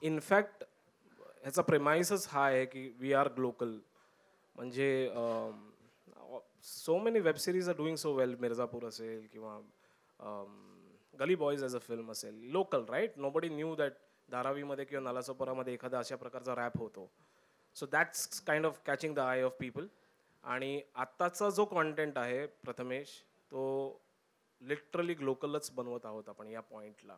In fact ह्याचा प्रेमाइसच हा आहे की वी आर ग्लोकल. म्हणजे so many web series are doing so well. Mirzapur असेल किंवा Gully boys as a film असेल, local right. Nobody knew that धारावीमध्ये किंवा नालासोपारामध्ये एखादा अशा प्रकारचा रॅप होतो. So that's kind of catching the eye of people. आणि आत्ताचा जो कॉन्टेंट आहे प्रथमेश, तो लिटरली ग्लोकलच बनवत आहोत आपण या पॉईंटला.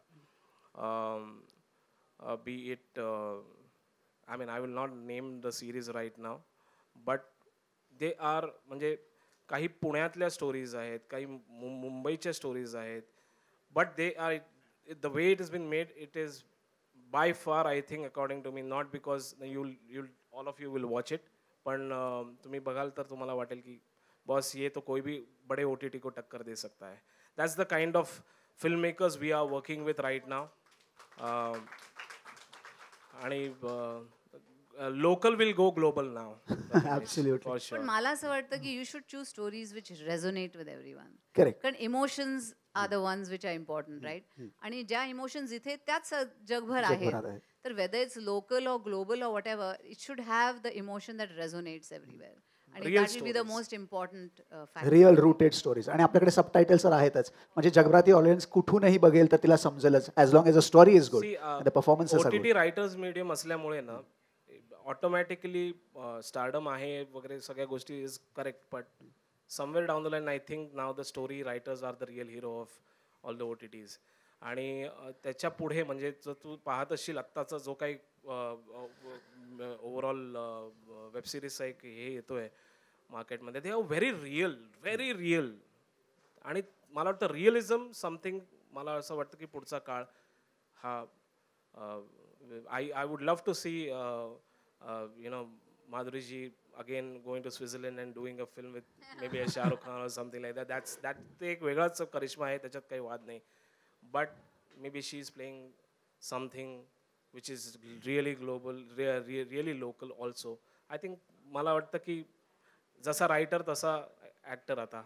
Be it I mean I will not name the series right now, but they are म्हणजे काही पुण्यातल्या स्टोरीज आहेत, काही मुंबईच्या स्टोरीज आहेत, but they are the way it is been made, it is by far I think according to me, not because you'll all of you will watch it, पण तुम्ही बघाल तर तुम्हाला वाटेल की बॉस ये तो कोई भी बड़े OTT को टक्कर दे सकता है. That's the kind of filmmakers we are working with right now. आणि local will go global now. Absolutely. For sure. पण मला असं वाटतं की you should choose stories which resonate with everyone. Correct. कारण emotions are the ones which are important, right. आणि ज्या emotions इथे त्याच जगभर आहेत, तर whether it's local or global or whatever, it should have the emotion that resonates everywhere. आणि that will be the most important factor. Real rooted stories. आणि आपल्याकडे सबटायटल्स आहेतच, म्हणजे जगभराती ऑडियन्स कुठूनही बघेल तर तिला समजेलच, as long as a story is good, the performances are good. OTT writers medium असल्यामुळे ना ऑटोमॅटिकली स्टारडम आहे वगैरे सगळ्या गोष्टी is correct, but somewhere down the line I think now the story writers are the real hero of all the OTTs. आणि त्याच्या पुढे म्हणजे जर तू पाहत असशील आत्ताचा जो काही ओव्हरऑल वेब सिरीजचा एक हे येतोय मार्केटमध्ये, दे आर व्हेरी रिअल. आणि मला वाटतं रिअलिझम समथिंग, मला असं वाटतं की पुढचा काळ हा I would love to see Madhuri ji again going to Switzerland and doing a film with maybe a Shah Rukh Khan or something like that. That एक वेगळाच करिश्मा आहे, त्याच्यात काही वाद नाही. But maybe she is playing something which is really global, really local also. I think मला वाटतं की जसा रायटर तसा ऍक्टर आता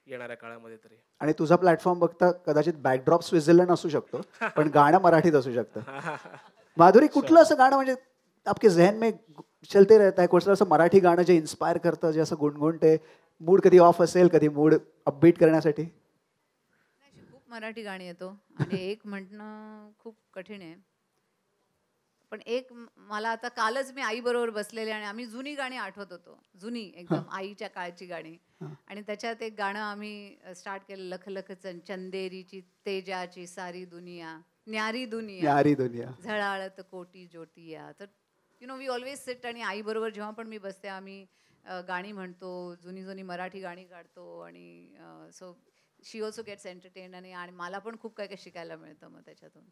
येणाऱ्या काळामध्ये तरी. आणि तुझा प्लॅटफॉर्म बघता कदाचित बॅकड्रॉप स्वित्झर्लंड असू शकतो, पण गाणं मराठीत असू शकतं. माधुरी, कुठलं असं गाणं म्हणजे आपके जहन में चलते रहता है, कुठलं असं मराठी गाणं जे इन्स्पायर करतं, जे असं गुणगुणते, मूड कधी ऑफ असेल, कधी मूड अपबीट करण्यासाठी? खूप मराठी गाणी येतो आणि एक म्हणणं खूप कठीण आहे. पण एक मला आता कालच मी आई बरोबर बसलेले आणि आम्ही जुनी गाणी आठवत होतो, जुनी एकदम आईच्या काळची गाणी. आणि त्याच्यात एक गाणं आम्ही स्टार्ट केलं, लख लख चंदेरीची तेजाची सारी दुनिया, न्यारी दुनिया झळाळत कोटी ज्योतिया. तर वी ऑलवेज सिट आणि आई बरोबर जेव्हा पण मी बसते आम्ही गाणी म्हणतो, जुनी मराठी गाणी काढतो. आणि so she also gets entertain. आणि मला पण खूप काय काय शिकायला मिळतं मग त्याच्यातून.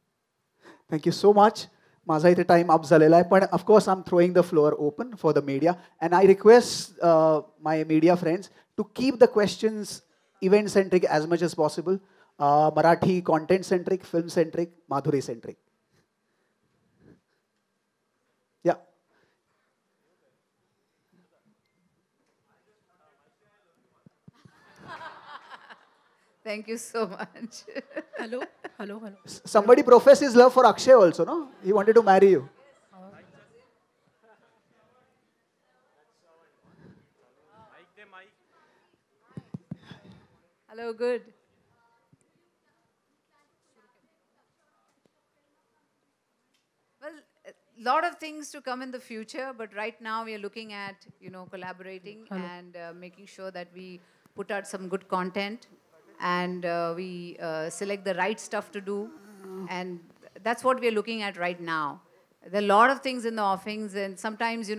Thank you so much. माझा इथे टाइम अप झालेला आहे, पण of course I am throwing the floor open for the media and I request my media friends to keep the questions event centric as much as possible. Marathi content centric, film centric, Madhuri centric. या Thank you so much. Hello. somebody professed his love for Akshay also, no? He wanted to marry you. Hello, good. Well, a lot of things to come in the future, but right now we are looking at, collaborating and making sure that we put out some good content and we select the right stuff to do. And that's what we are looking at right now. There are a lot of things in the offings, and sometimes,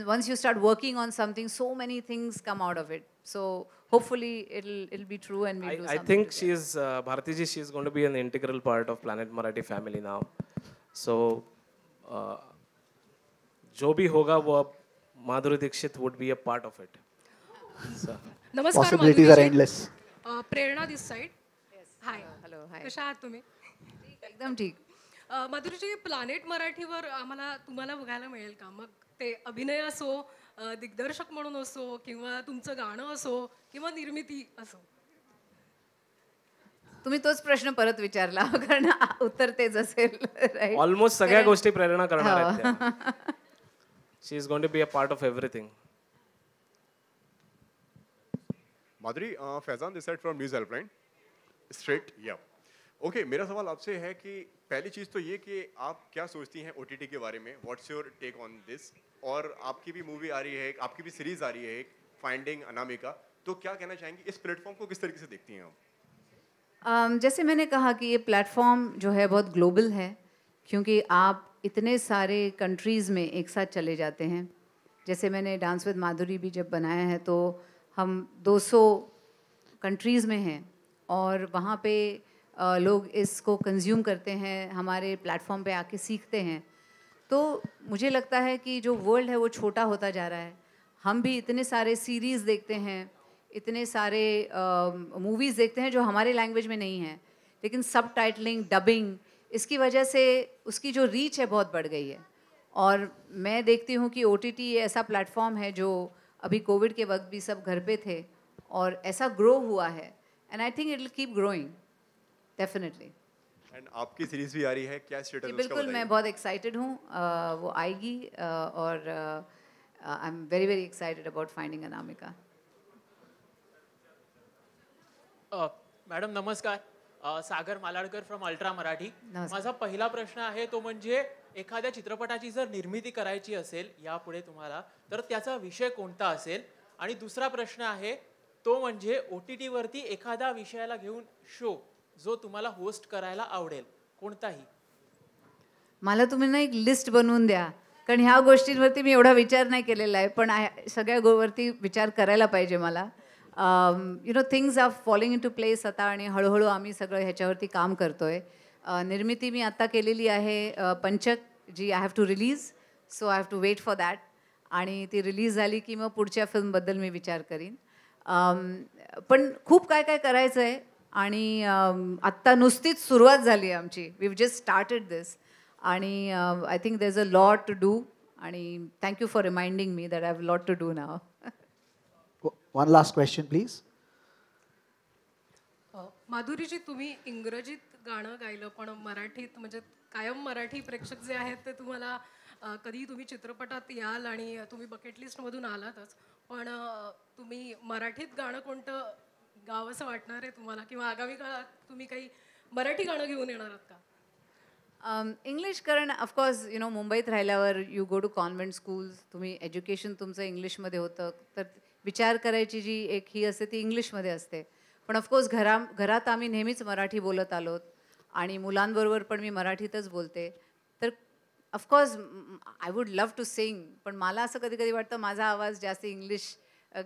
once you start working on something, so many things come out of it. So hopefully it'll be true and we'll do something. I think she is Bharati ji, she is going to be an integral part of Planet Marathi family now. So जो भी होगा वो अब Madhuri Dixit would be a part of it. So नमस्कार. Possibilities are endless. Prerna this side. High. Hello, hi. कशा आहात तुम्ही? एकदम ठीक. माधुरीजी, प्लॅनेट मराठीवर तुम्हाला बघायला मिळेल का? मग ते अभिनय असो, दिग्दर्शक म्हणून असो, किंवा तुमचं गाणं असो, किंवा निर्मिती असो? तुम्ही तोच प्रश्न परत विचारला कारण उत्तर तेच असेल राईट ऑलमोस्ट सगळ्या गोष्टी प्रेरणा करणार आहेत हो. त्या. She is going to be a part of everything. Madhuri, Faizan this side from news helpline straight yeah. Okay, मेरा सवाल आपसे है कि पहली चीज़ तो ये कि आप क्या सोचती हैं ओटीटी के बारे में, व्हाट्स योर टेक ऑन दिस, और आपकी भी मूवी आ रही है, आपकी भी सीरीज आ रही है एक फाइंडिंग अनामिका, तो क्या कहना चाहेंगी, इस प्लेटफॉर्म को किस तरीके से देखती हैं आप? जैसे मैंने कहा कि ये प्लेटफॉर्म जो है बहुत ग्लोबल है क्योंकि आप इतने सारे कंट्रीज़ में एक साथ चले जाते हैं. जैसे मैंने डांस विद माधुरी भी जब बनाया है तो हम 200 कंट्रीज़ में हैं और वहाँ पे लोग इसको कंज्यूम करते हैं, हमारे प्लेटफॉर्म पे आके सीखते हैं. तो मुझे लगता है कि जो वर्ल्ड है वो छोटा होता जा रहा है. हम भी इतने सारे सीरीज़ देखते हैं, इतने सारे मूवीज़ देखते हैं जो हमारे लैंग्वेज में नहीं है, लेकिन सब टाइटलिंग, डबिंग, इसकी वजह से उसकी जो रीच है बहुत बढ़ गई है. और मैं देखती हूँ कि OTT ऐसा प्लेटफॉर्म है जो अभी कोविड के वक्त भी सब घर पे थे और ऐसा ग्रो हुआ है. And I think it will keep growing definitely. End आपकी सीरीज भी आ रही है, क्या स्टेटस उसका बिल्कुल, बताइए? मैं बहुत एक्साइटेड हूँ. वो आएगी और I am very very excited about finding Anamika. Madam नमस्कार. सागर मालाडकर फ्रॉम अल्ट्रा मराठी. नमस्कार. माझा पहिला प्रश्न आहे तो म्हणजे एखाद्या चित्रपटाची जर निर्मिती करायची असेल यापुढे तुम्हाला तर त्याचा विषय कोणता असेल, आणि दुसरा प्रश्न आहे तो म्हणजे OTT वरती एखादा विषयाला घेऊन शो जो तुम्हाला होस्ट करायला आवडेल कोणताही. मला तुम्ही ना एक लिस्ट बनवून द्या कारण ह्या गोष्टींवरती मी एवढा विचार नाही केलेला आहे, पण सगळ्या गोष्टीवरती विचार करायला पाहिजे मला. You know things are falling into place आता आणि हळूहळू आम्ही सगळं ह्याच्यावरती काम करतोय. निर्मिती मी आत्ता केलेली आहे पंचक, जी I have to release, so I have to wait for that. आणि ती रिलीज झाली की मग पुढच्या फिल्मबद्दल मी विचार करीन. पण खूप काय काय करायचं आहे आणि आत्ता नुसतीच सुरुवात झाली आहे आमची. We have just started this आणि I think there is a lot to do आणि thank you for reminding me that I have lot to do now. One last question, please. Madhuriji, तुम्ही इंग्रजीत गाणं गायलं पण मराठीत म्हणजे कायम मराठी प्रेक्षक जे आहेत ते तुम्हाला कधी तुम्ही चित्रपटात याल आणि तुम्ही बकेट लिस्टमधून आलातच, पण तुम्ही मराठीत गाणं कोणतं गावंसं वाटणार आहे तुम्हाला, किंवा आगामी काळात तुम्ही काही मराठी गाणं घेऊन येणार आहात का? इंग्लिश, कारण ऑफकोर्स यु नो मुंबईत राहिल्यावर you go to convent schools, तुम्ही एज्युकेशन तुमचं इंग्लिशमध्ये होतं, तर विचार करायची जी एक ही असते ती इंग्लिशमध्ये असते. पण ऑफकोर्स घरात आम्ही नेहमीच मराठी बोलत आलोत आणि मुलांबरोबर पण मी मराठीतच बोलते. तर of course I would love to sing, पण मला असं कधी कधी वाटतं माझा आवाज जास्त इंग्लिश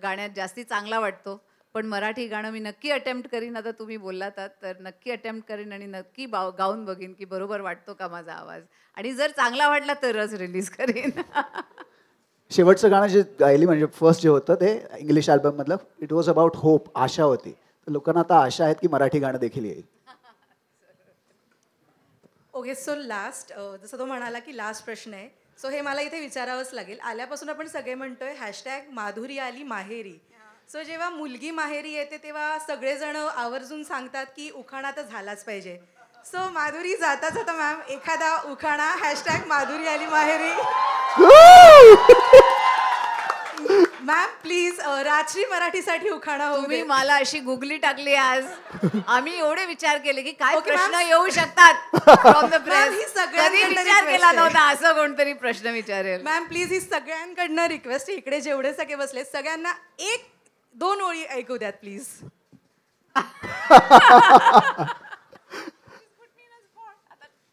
गाण्यात जास्ती चांगला वाटतो. पण मराठी गाणं मी नक्की अटेम्प्ट करीन. आता तुम्ही बोललात तर नक्की अटेम्प्ट करीन आणि नक्की गाऊन बघीन की बरोबर वाटतो का माझा आवाज, आणि जर चांगला वाटला तरच रिलीज करीन. शेवटचं गाणं जे गायली म्हणजे फर्स्ट जे होतं ते इंग्लिश अल्बममधलं, इट वॉज अबाउट होप, आशा होती. तर लोकांना आता आशा आहेत की मराठी गाणं देखील येईल. ओके, सो लास्ट, जसं तो म्हणाला की लास्ट प्रश्न आहे, सो हे मला इथे विचारावंच लागेल. आल्यापासून आपण सगळे म्हणतोय हॅशटॅग माधुरी आली माहेरी. सो जेव्हा मुलगी माहेरी येते तेव्हा सगळेजण आवर्जून सांगतात की उखाणा तर झालाच पाहिजे. सो माधुरी, जाता जाता मॅम एखादा उखाणा हॅशटॅग माधुरी आली माहेरी. मॅम प्लीज, राजश्री मराठीसाठी उखाणा होऊ तुम्ही दे. मला अशी गुगली टाकली आज. आम्ही एवढे विचार केले की काय Okay, प्रश्न ma'am. येऊ शकतात फ्रॉम द Ma'am, प्रेस. ही सगळ्यांकडनं कधी विचार request केला आहे. नव्हता असं कोणतरी प्रश्न विचारेल. मॅम प्लीज, ही सगळ्यांकडनं रिक्वेस्ट आहे, इकडे जेवढे सगळे बसले सगळ्यांना 1-2 ओळी ऐकू द्यात प्लीज.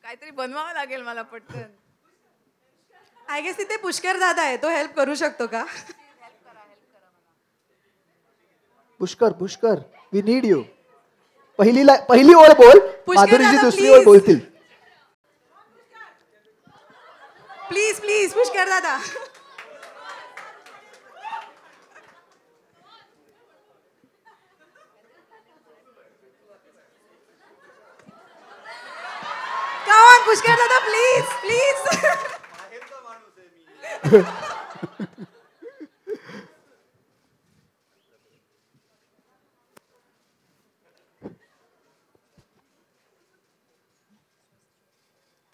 काहीतरी बनवावं लागेल मला पटकन. आय गेस तिथे पुष्कर दादा आहे, तो हेल्प करू शकतो का? Pushkar, we need you. पहिली ओळ बोल, माधुरीजी दादा, दुसरी please. ओळ बोलतील. प्लीज प्लीज पुष्कर दादा. Come on, पुष्कर दादा, प्लीज प्लीज.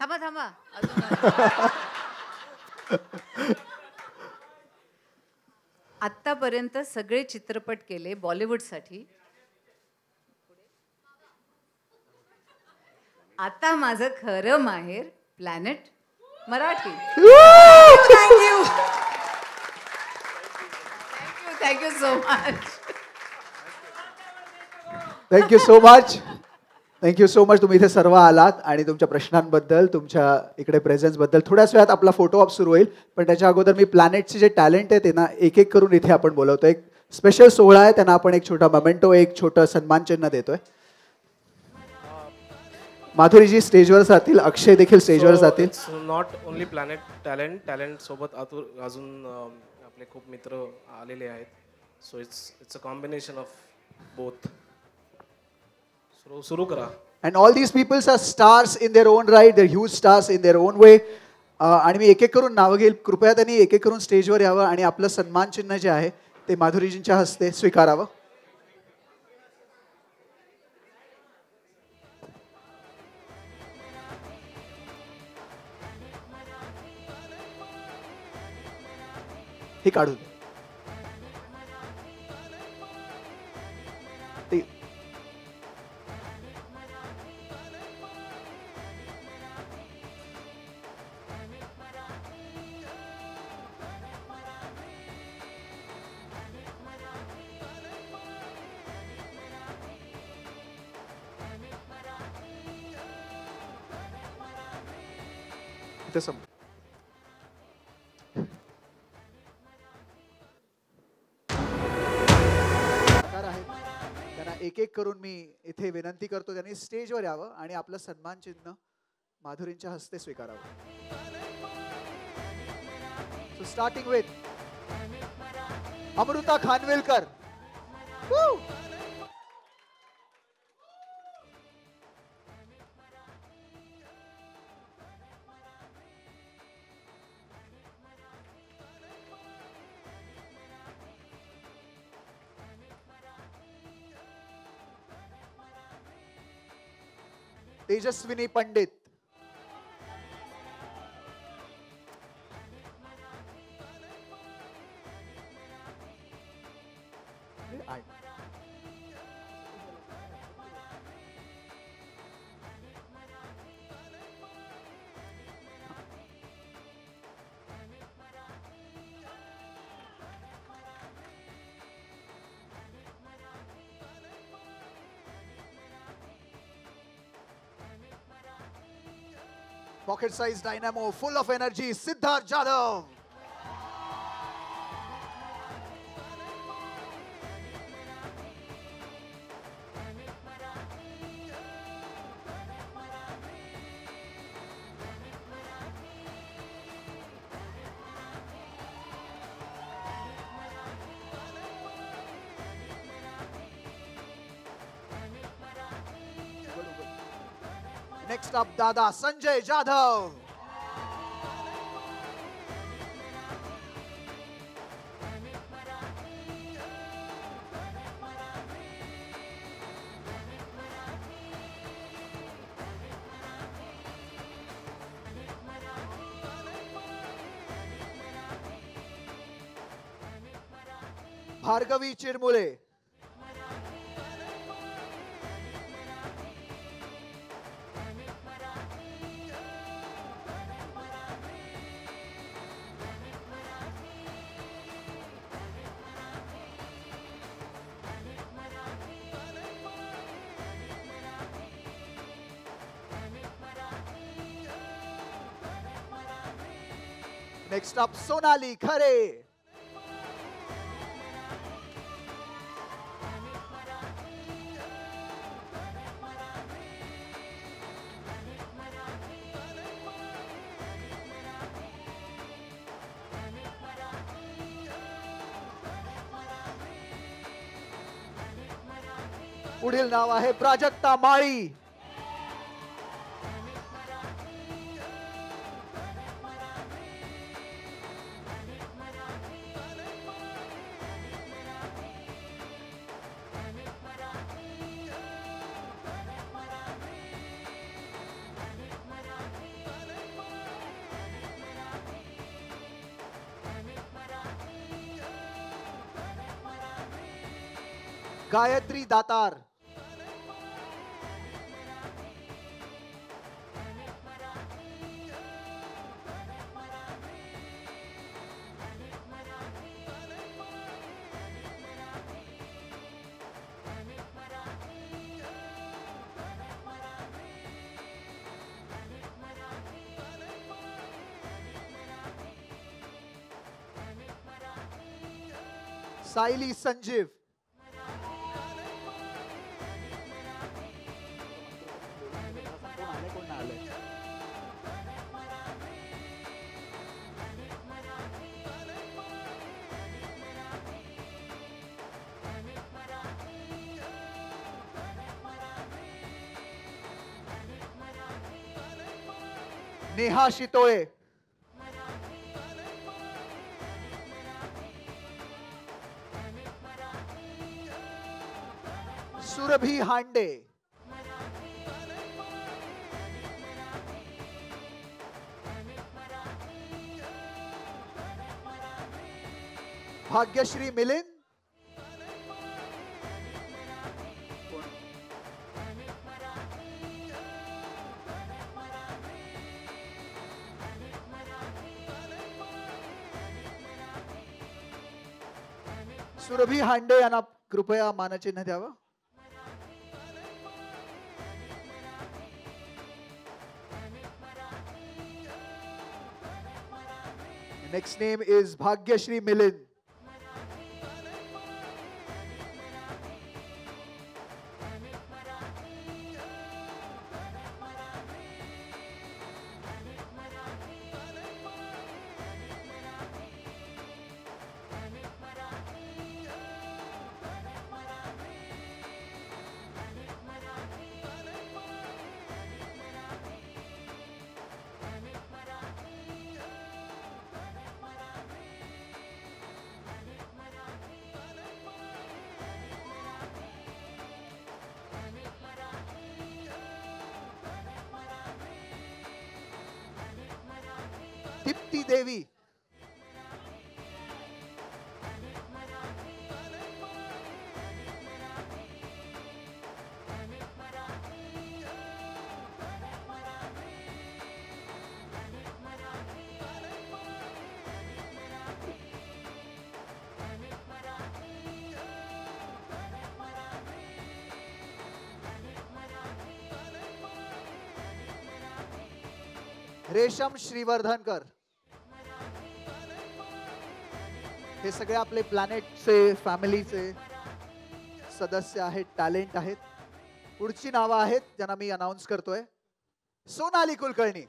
थांबा थांबा अजून नाही. आत्तापर्यंत सगळे चित्रपट केले बॉलिवूडसाठी. आता माझं खरं माहेर planet Marathi. Thank you. Thank you so much. Thank you so much. Thank you so much. तुम्ही इथे सर्व आलात आणि तुमच्या प्रश्नांबद्दल, तुमच्या इकडे प्रेझेन्सबद्दल. थोड्याच वेळात आपला फोटो ऑप सुरू होईल, पण त्याच्या अगोदर मी प्लॅनेटचे जे टॅलेंट आहे ते ना एक एक करून इथे आपण बोलवतो. एक स्पेशल सोहळा आहे, त्यांना आपण एक छोटा मोमेंटो, एक छोटं सन्मानचिन्ह देतोय. माधुरीजी स्टेजवर जातील, अक्षय देखील स्टेजवर जातील. नॉट ओनली प्लॅनेट टॅलेंट सोबत अजून आपले खूप मित्र आलेले आहेत. So it's a combination of both. सुरू करा. And all these peoples are stars in their own right. They're huge stars in their own way. आणि मी एक एक करून नावं घेईल. कृपया त्यांनी एक एक करून स्टेजवर यावं आणि आपलं सन्मान चिन्ह जे आहे ते माधुरीजींच्या हस्ते स्वीकारावं. हे काढून ते इथे समोर. त्यांना एक एक करून मी इथे विनंती करतो त्यांनी स्टेजवर यावं आणि आपलं सन्मान चिन्ह माधुरींच्या हस्ते स्वीकारावं. So starting with Amruta Khanvilkar. Tejaswini Pandit. Pocket size dynamo, full of energy, Siddharth Jadhav. Next up, Dada Sanjay Jadhav. Bhargavi Chirmule. Next up, Sonali Khare. पुढील नाव आहे प्राजक्ता माळी. गायत्री दातार. सायली संजीव. नेहा शितोळे. सुरभी हांडे. भाग्यश्री मिलिंद. सुरभी हांडे यांना कृपया मानचिन्ह द्यावं. Next name is Bhagyashri Milind. Deepti देवी. रेशम श्रीवर्धनकर. हे सगळे आपले प्लॅनेटचे फॅमिलीचे सदस्य आहेत, टॅलेंट आहेत. पुढची नावं आहेत ज्यांना मी अनाउन्स करतोय. सोनाली कुलकर्णी.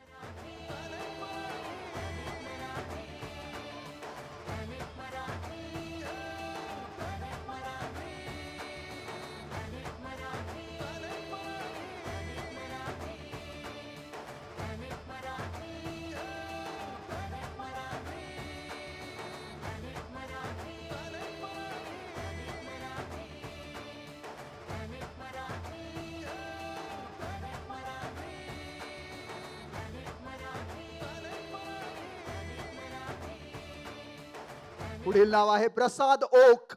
पुढील नाव आहे प्रसाद ओक.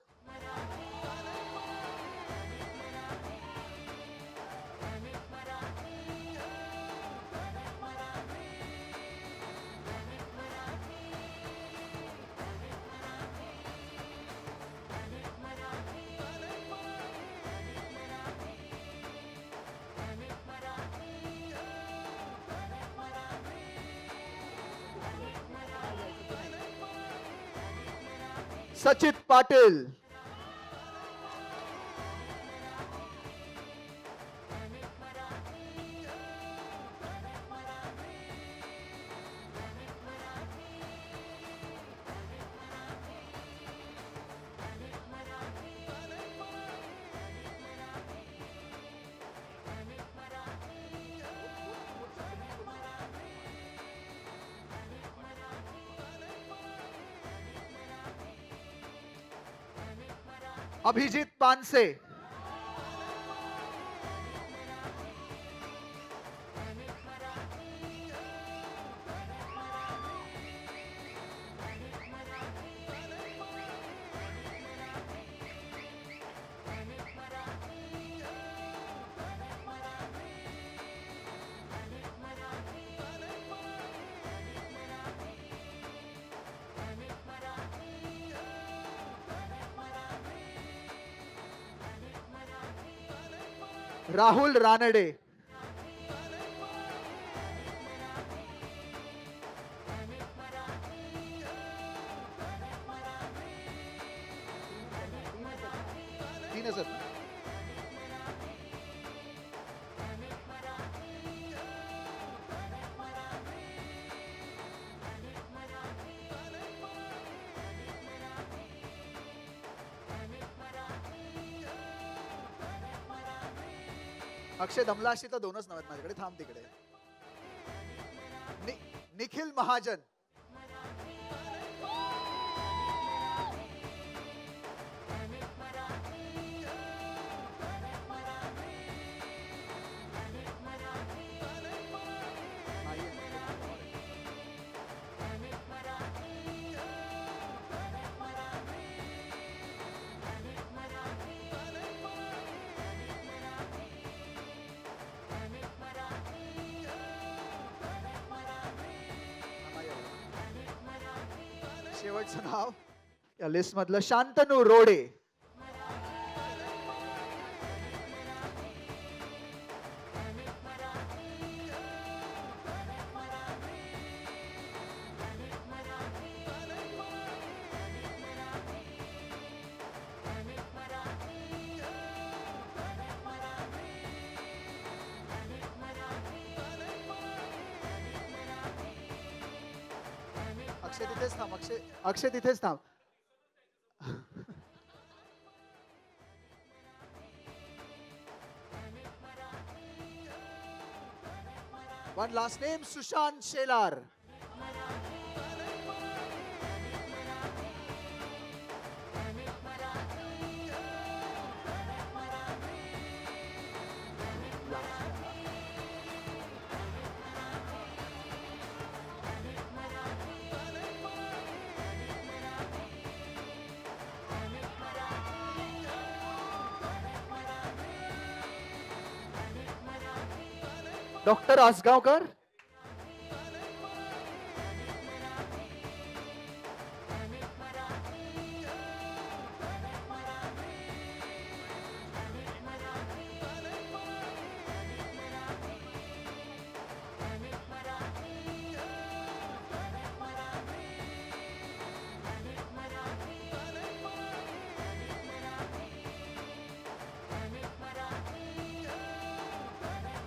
सचित पाटील. अभिजीत पानसे. राहुल रानडे. तीनच आहेत. अक्षय दमला अशी तर दोनच नाव आहेत माझ्याकडे. थांब तिकडे. निखिल महाजन. शेवटचं नाव या लिस्ट मधलं शांतनू रोडे. अक्षय तिथेच थांब. अक्षय तिथेच थांब. One last name, Sushant Shelar. Doctor Asgaonkar.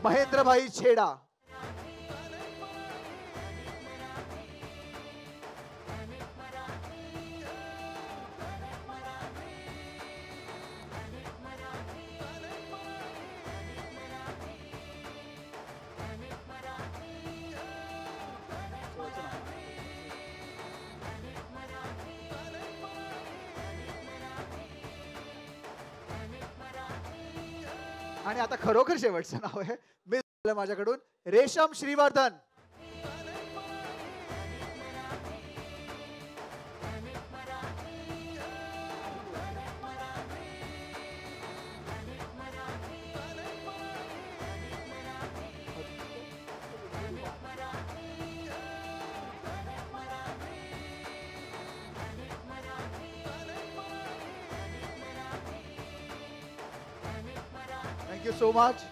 Mahendra भाई छेड़ा. आणि आता खरोखर शेवटचं नाव आहे माझ्याकडून Resham Shrivardhan. Thank you so much.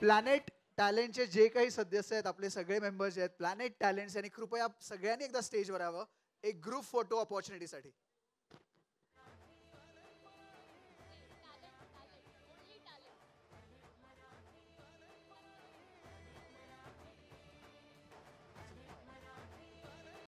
Planet टॅलेंटचे जे काही सदस्य आहेत आपले सगळे मेंबर्स जे आहेत प्लॅनेट टॅलेंट्स यांनी कृपया सगळ्यांनी एकदा स्टेजवर यावं एक ग्रुप फोटो ऑपॉर्च्युनिटीसाठी.